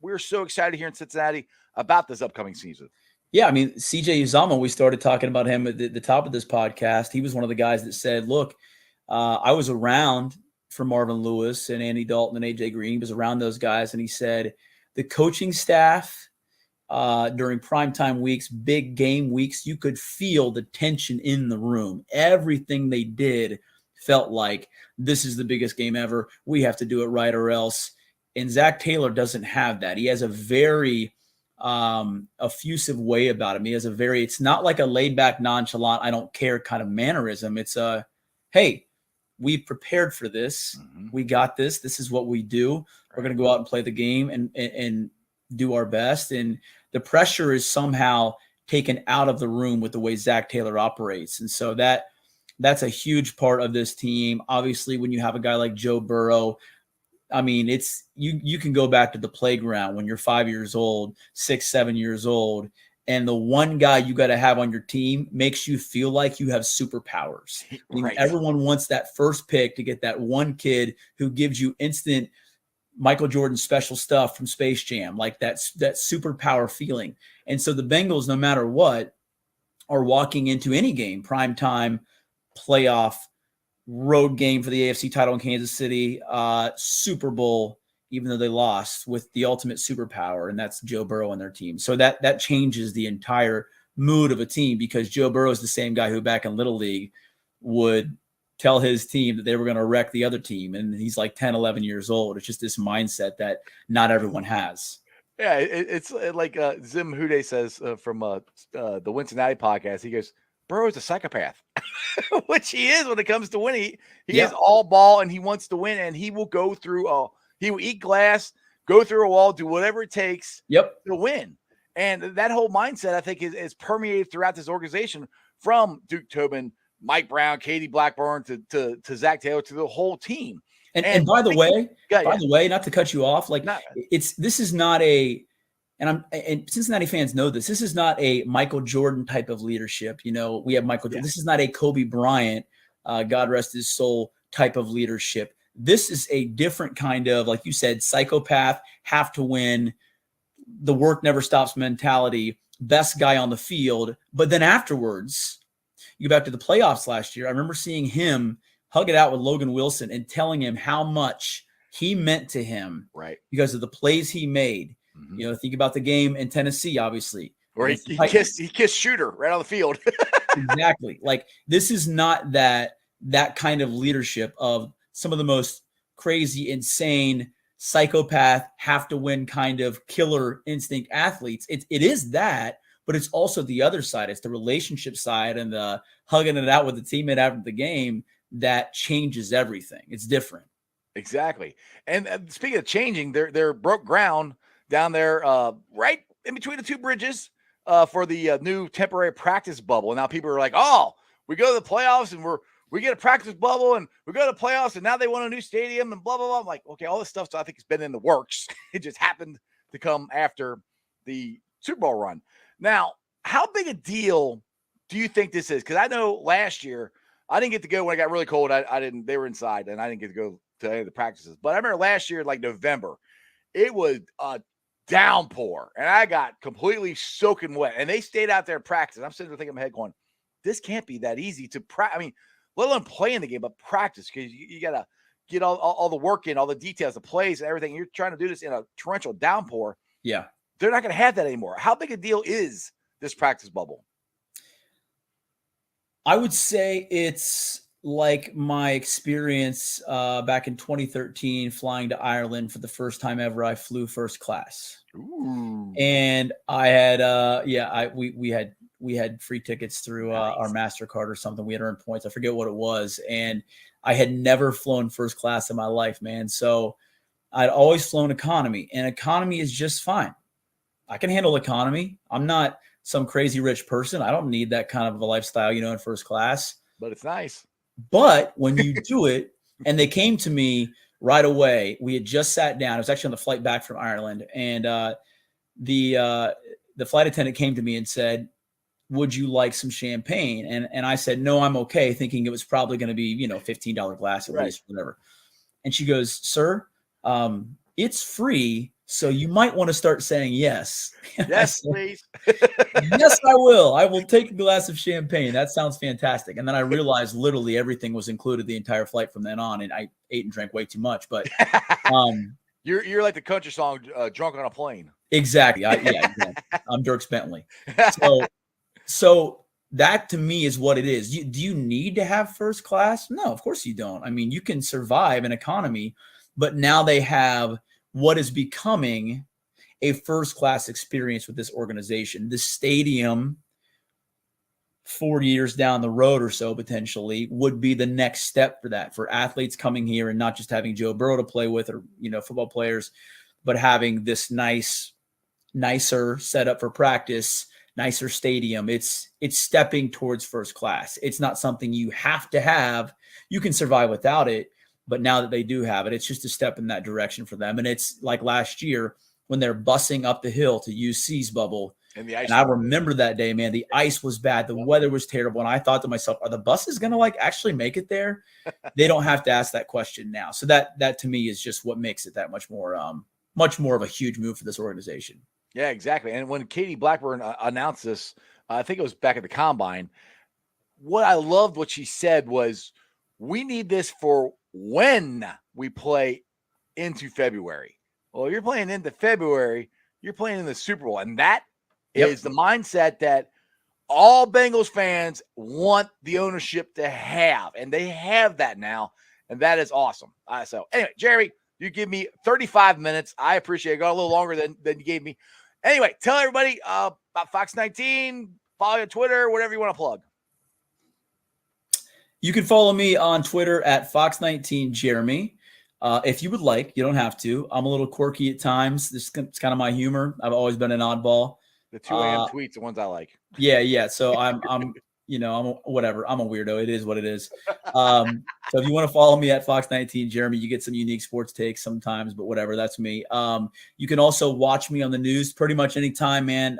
we're so excited here in Cincinnati about this upcoming season. Yeah, I mean, CJ Uzomah, we started talking about him at the top of this podcast. He was one of the guys that said, look, I was around for Marvin Lewis and Andy Dalton and AJ Green. He was around those guys, and he said the coaching staff during primetime weeks, big game weeks, you could feel the tension in the room. Everything they did felt like, this is the biggest game ever. We have to do it right or else. And Zach Taylor doesn't have that. He has a very effusive way about him. It's not like a laid back, nonchalant, I don't care kind of mannerism. It's hey, we've prepared for this. Mhm. We got this. This is what we do. We're going to go out and play the game and do our best. And the pressure is somehow taken out of the room with the way Zach Taylor operates. And so that's a huge part of this team. Obviously, when you have a guy like Joe Burrow, I mean, it's you can go back to the playground when you're 5 years old, 6, 7 years old, and the one guy you got to have on your team makes you feel like you have superpowers. I mean, Right. everyone wants that first pick to get that one kid who gives you instant Michael Jordan special stuff from Space Jam, like that superpower feeling. And so the Bengals, no matter what, are walking into any game, primetime, playoff, road game for the AFC title in Kansas City, Super Bowl, even though they lost, with the ultimate superpower, and that's Joe Burrow and their team. So that changes the entire mood of a team, because Joe Burrow is the same guy who back in Little League would tell his team that they were going to wreck the other team. And he's like 10, 11 years old. It's just this mindset that not everyone has. Yeah, it's like Zim Hude says from the Cincinnati podcast. He goes, Burrow's a psychopath, which he is when it comes to winning. He is all ball and he wants to win, and he will go through he will eat glass, go through a wall, do whatever it takes to win. And that whole mindset, I think, is permeated throughout this organization, from Duke Tobin, Mike Brown, Katie Blackburn to Zach Taylor, to the whole team. And by the way, not to cut you off, like this is not a, and Cincinnati fans know this. This is not a Michael Jordan type of leadership. You know, we have Michael Jordan. This is not a Kobe Bryant, God rest his soul, type of leadership. This is a different kind of, like you said, psychopath, have to win, the work never stops mentality, best guy on the field. But then afterwards, you go back to the playoffs last year. I remember seeing him hug it out with Logan Wilson and telling him how much he meant to him, right, because of the plays he made. Mm-hmm. You know, think about the game in Tennessee, obviously, where he kissed Shooter right on the field. Exactly. Like, this is not that kind of leadership of some of the most crazy, insane, psychopath, have to win kind of killer instinct athletes. It is that, but it's also the other side. It's the relationship side and the hugging it out with the teammate after the game that changes everything. It's different. Exactly. And speaking of changing, they're broke ground down there right in between the two bridges for the new temporary practice bubble. And now people are like, oh, we go to the playoffs and we get a practice bubble and we go to the playoffs and now they want a new stadium and blah, blah, blah. I'm like, okay, all this stuff, so I think it's been in the works. It just happened to come after the Super Bowl run. Now, how big a deal do you think this is? Because I know last year I didn't get to go when it got really cold. I didn't. They were inside, and I didn't get to go to any of the practices. But I remember last year, like November, it was a downpour, and I got completely soaking wet. And they stayed out there practicing. I'm sitting there thinking in my head, going, "This can't be that easy to practice." I mean, let alone play in the game, but practice, because you got to get all the work in, all the details, the plays, and everything. You're trying to do this in a torrential downpour. Yeah, they're not going to have that anymore. How big a deal is this practice bubble? I would say it's like my experience back in 2013 flying to Ireland for the first time ever. I flew first class. Ooh. And I had we had free tickets through our MasterCard or something. We had earned points. I forget what it was. And I had never flown first class in my life, man. So I'd always flown economy, and economy is just fine. I can handle economy. I'm not some crazy rich person. I don't need that kind of a lifestyle, in first class. But it's nice. But when you do it, and they came to me right away, we had just sat down. It was actually on the flight back from Ireland. And the flight attendant came to me and said, would you like some champagne? And I said, no, I'm okay, thinking it was probably going to be, $15 glass at least, whatever. And she goes, sir, it's free. So you might want to start saying yes. Yes, please. Yes, I will. I will take a glass of champagne. That sounds fantastic. And then I realized literally everything was included the entire flight from then on. And I ate and drank way too much. But you're like the country song, Drunk on a Plane. Exactly. I'm Dierks Bentley. So that to me is what it is. Do you need to have first class? No, of course you don't. I mean, you can survive in economy, but now they have what is becoming a first-class experience with this organization. The stadium 4 years down the road or so, potentially, would be the next step for that, for athletes coming here and not just having Joe Burrow to play with, or, football players, but having this nicer setup for practice, nicer stadium. It's stepping towards first class. It's not something you have to have. You can survive without it, but now that they do have it, it's just a step in that direction for them. And it's like last year when they're bussing up the hill to UC's bubble. And I remember that day, man, the ice was bad. The weather was terrible. And I thought to myself, are the buses going to actually make it there? They don't have to ask that question now. So that to me is just what makes it that much more of a huge move for this organization. Yeah, exactly. And when Katie Blackburn announced this, I think it was back at the Combine, what I loved what she said was, we need this for when we play into February. Well, you're playing into February, you're playing in the Super Bowl. And that is the mindset that all Bengals fans want the ownership to have. And they have that now. And that is awesome. So anyway, Jeremy, you give me 35 minutes. I appreciate it. Got a little longer than you gave me. Anyway, tell everybody about Fox 19, follow you on Twitter, whatever you want to plug. You can follow me on Twitter at Fox19Jeremy. If you would like, you don't have to. I'm a little quirky at times. This is kind of my humor. I've always been an oddball. The 2 a.m. tweets, the ones I like. Yeah. So I'm whatever. I'm a weirdo. It is what it is. So if you want to follow me at Fox19Jeremy, you get some unique sports takes sometimes, but whatever, that's me. You can also watch me on the news pretty much anytime, man,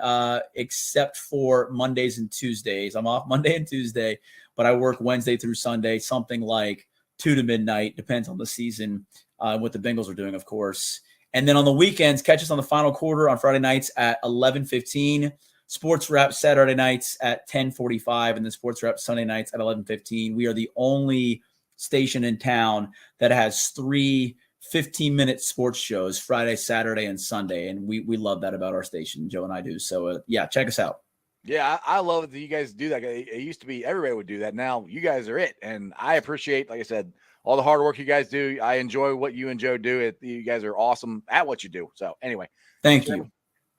except for Mondays and Tuesdays. I'm off Monday and Tuesday, but I work Wednesday through Sunday, something like 2 to midnight, depends on the season, what the Bengals are doing, of course. And then on the weekends, catch us on the final quarter on Friday nights at 11:15. Sports Wrap Saturday nights at 10:45, and then Sports Wrap Sunday nights at 11:15. We are the only station in town that has 3 15-minute sports shows, Friday, Saturday, and Sunday, and we love that about our station. Joe and I do. So, check us out. Yeah, I love it that you guys do that. It used to be everybody would do that. Now you guys are it, and I appreciate, like I said, all the hard work you guys do. I enjoy what you and Joe do. You guys are awesome at what you do. So, anyway. Thank you.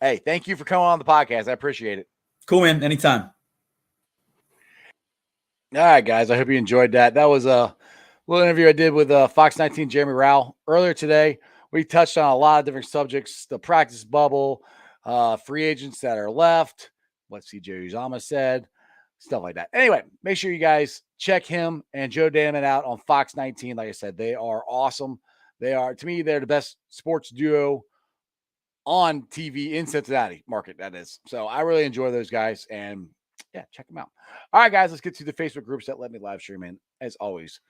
Hey, thank you for coming on the podcast. I appreciate it. Cool, man. Anytime. All right, guys. I hope you enjoyed that. That was a little interview I did with Fox 19 Jeremy Rauch earlier today. We touched on a lot of different subjects, the practice bubble, free agents that are left, what CJ Uzomah said, stuff like that. Anyway, make sure you guys check him and Joe Damon out on Fox 19. Like I said, they are awesome. To me, they're the best sports duo on TV in Cincinnati market, that is. So I really enjoy those guys, and check them out. All right, guys, let's get to the Facebook groups that let me live stream in. As always,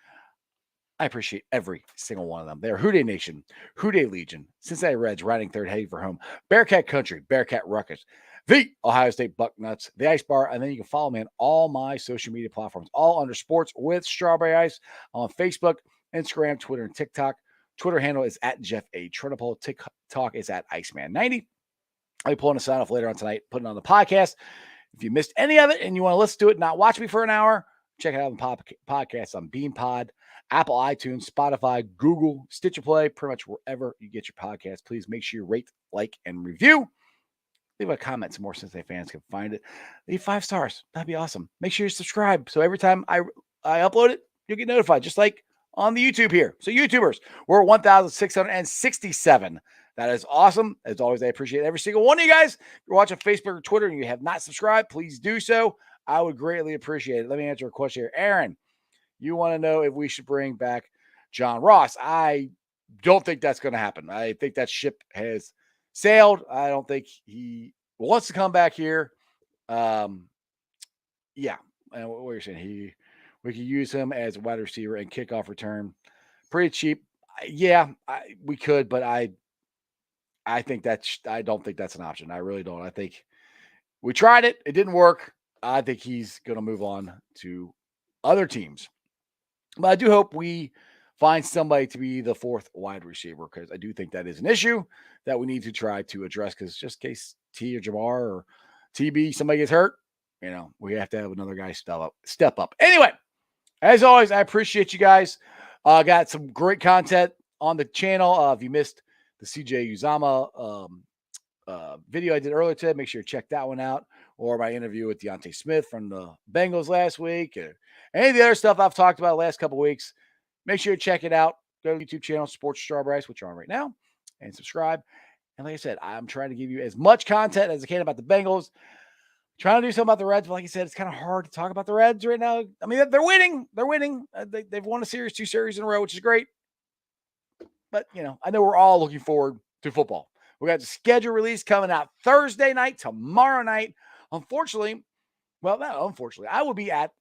I appreciate every single one of them. They're Houday Nation, Houday Legion, Cincinnati Reds riding third heading for home, Bearcat Country, Bearcat Ruckus, the Ohio State Bucknuts, the Ice Bar, and then you can follow me on all my social media platforms, all under Sports with Strawberry Ice on Facebook, Instagram, Twitter, and TikTok. Twitter handle is at Jeff A. Trinipole. TikTok is at Iceman90. I'll be pulling a sign off later on tonight, putting it on the podcast. If you missed any of it and you want to listen to it, not watch me for an hour, check it out on podcasts on BeamPod, Apple iTunes, Spotify, Google, Stitcher Play, pretty much wherever you get your podcast. Please make sure you rate, like, and review. Leave a comment so more Cincinnati fans can find it. Leave 5 stars. That'd be awesome. Make sure you subscribe so every time I upload it, you'll get notified, just like on the YouTube here. So YouTubers, we're 1,667. That is awesome. As always, I appreciate every single one of you guys. If you're watching Facebook or Twitter and you have not subscribed, please do so. I would greatly appreciate it. Let me answer a question here. Aaron, you want to know if we should bring back John Ross. I don't think that's going to happen. I think that ship has sailed. I don't think he wants to come back here. And what you're saying, we could use him as a wide receiver and kickoff return. Pretty cheap. Yeah, we could, but I think I don't think that's an option. I really don't. I think we tried it. It didn't work. I think he's going to move on to other teams. But I do hope we find somebody to be the 4th wide receiver, because I do think that is an issue that we need to try to address, because just in case T or Jamar or TB, somebody gets hurt, we have to have another guy step up. Anyway, as always, I appreciate you guys. Got some great content on the channel. If you missed the CJ Uzomah video I did earlier today, make sure you check that one out. or my interview with Deontay Smith from the Bengals last week, or any of the other stuff I've talked about the last couple of weeks, make sure you check it out. Go to the YouTube channel, Sports Strawberry Ice, which you're on right now, and subscribe. And like I said, I'm trying to give you as much content as I can about the Bengals. Trying to do something about the Reds, but like I said, it's kind of hard to talk about the Reds right now. I mean, they're winning. They're winning. They've won a series, 2 series in a row, which is great. But, I know we're all looking forward to football. We got the schedule release coming out Thursday night, tomorrow night. Unfortunately, well, not unfortunately, I will be at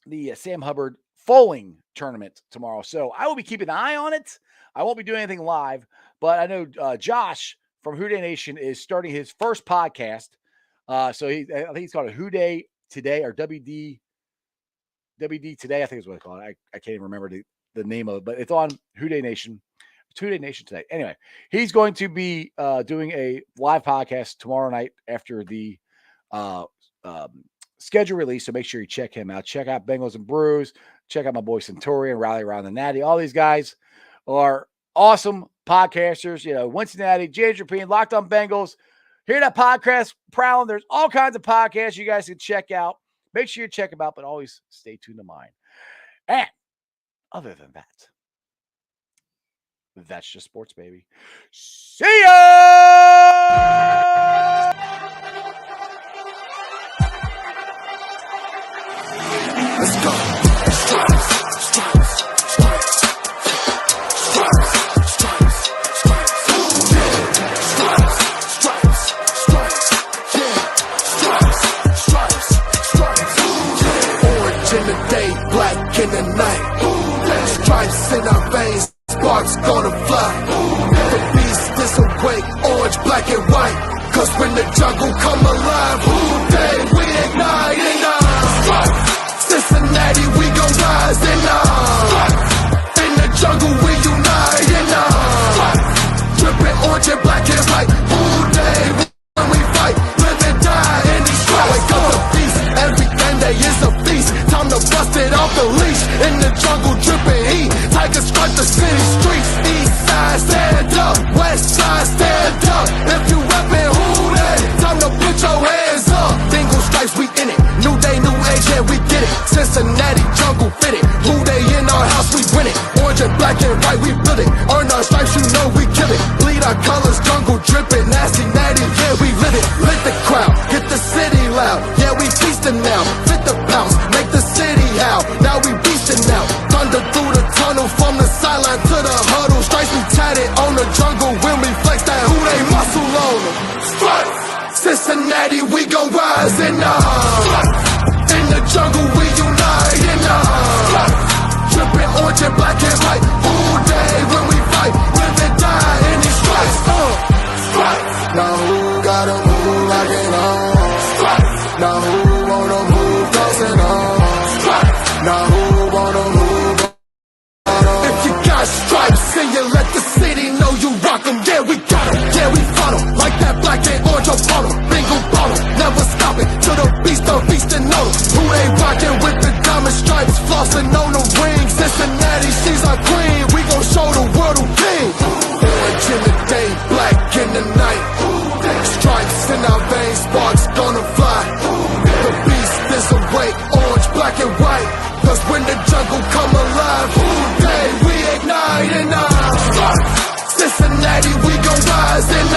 the Sam Hubbard Foaling tournament tomorrow. So I will be keeping an eye on it. I won't be doing anything live, but I know Josh from Who Dey Nation is starting his first podcast. So I think he's called a Who Dey Today, or WD Today. I think is what it's called. I can't even remember the name of it, but it's on Who Dey Nation. It's Who Dey Nation Today. Anyway, he's going to be doing a live podcast tomorrow night after the schedule release. So make sure you check him out. Check out Bengals and Brews. Check out my boy Centurion, Rally Around the Natty. All these guys are awesome podcasters. Cincinnati, James Rapine, Locked on Bengals. Hear that podcast prowling. There's all kinds of podcasts you guys can check out. Make sure you check them out, but always stay tuned to mine. And other than that, that's just sports, baby. See ya! Let's go. In the night, stripes in our veins, sparks gonna fly. The beast is awake, orange, black, and white. Cause when the jungle come alive, Who Dey, we ignite in Cincinnati, we gon' rise in the jungle, we unite in dripping orange and black and white. Who Dey, when we fight, live and die in these stripes. Wake up the beast, every day is a feast. Time to bust it off the leash. In the jungle, dripping heat. Tigers strike the city streets. East side, stand up. West side, stand up. If you reppin' Who Dey, time to put your hands up. Dingle stripes, we in it. New day, new age, yeah, we get it. Cincinnati, jungle fitted. Who Dey in our house, we win it. Orange and black and white, we build it. Earn our stripes, you know we kill it. Bleed our colors, jungle dripping. Nasty, natty, yeah, we live it. Lit the crowd, get the city loud. Yeah, we feasting now. Fit the pounce, make the city howl. Now we beastin' now. Thunder through the tunnel, from the sideline to the huddle. Stripes we tatted on the jungle when we flex that Who Dey muscle on them. Stripes, Cincinnati, we gon' rise in the jungle, we unite in dripping orange and black and white. Who Dey, when we fight, live and die in these stripes. Stripes. Now who got 'em, who rockin' on? Stripes. Now who wanna move, dancing on? Stripes. Now who wanna move on? If you got stripes and you let the city know you rock 'em, yeah, we got 'em, yeah, we fought 'em. Like that black and orange up on 'em. Bingo ball 'em, never stop it. To the beast, the feast and know 'em. Who Dey rockin' with the diamond stripes, flossin' on the ring. Cincinnati, she's our queen. We gon' show the world who king. Orange in the day, black in the night. Stripes in our veins, sparks gonna fly. The beast is awake, orange, black and white. Cause when the jungle come alive, Who Dey, we ignite in Cincinnati, we gon' rise in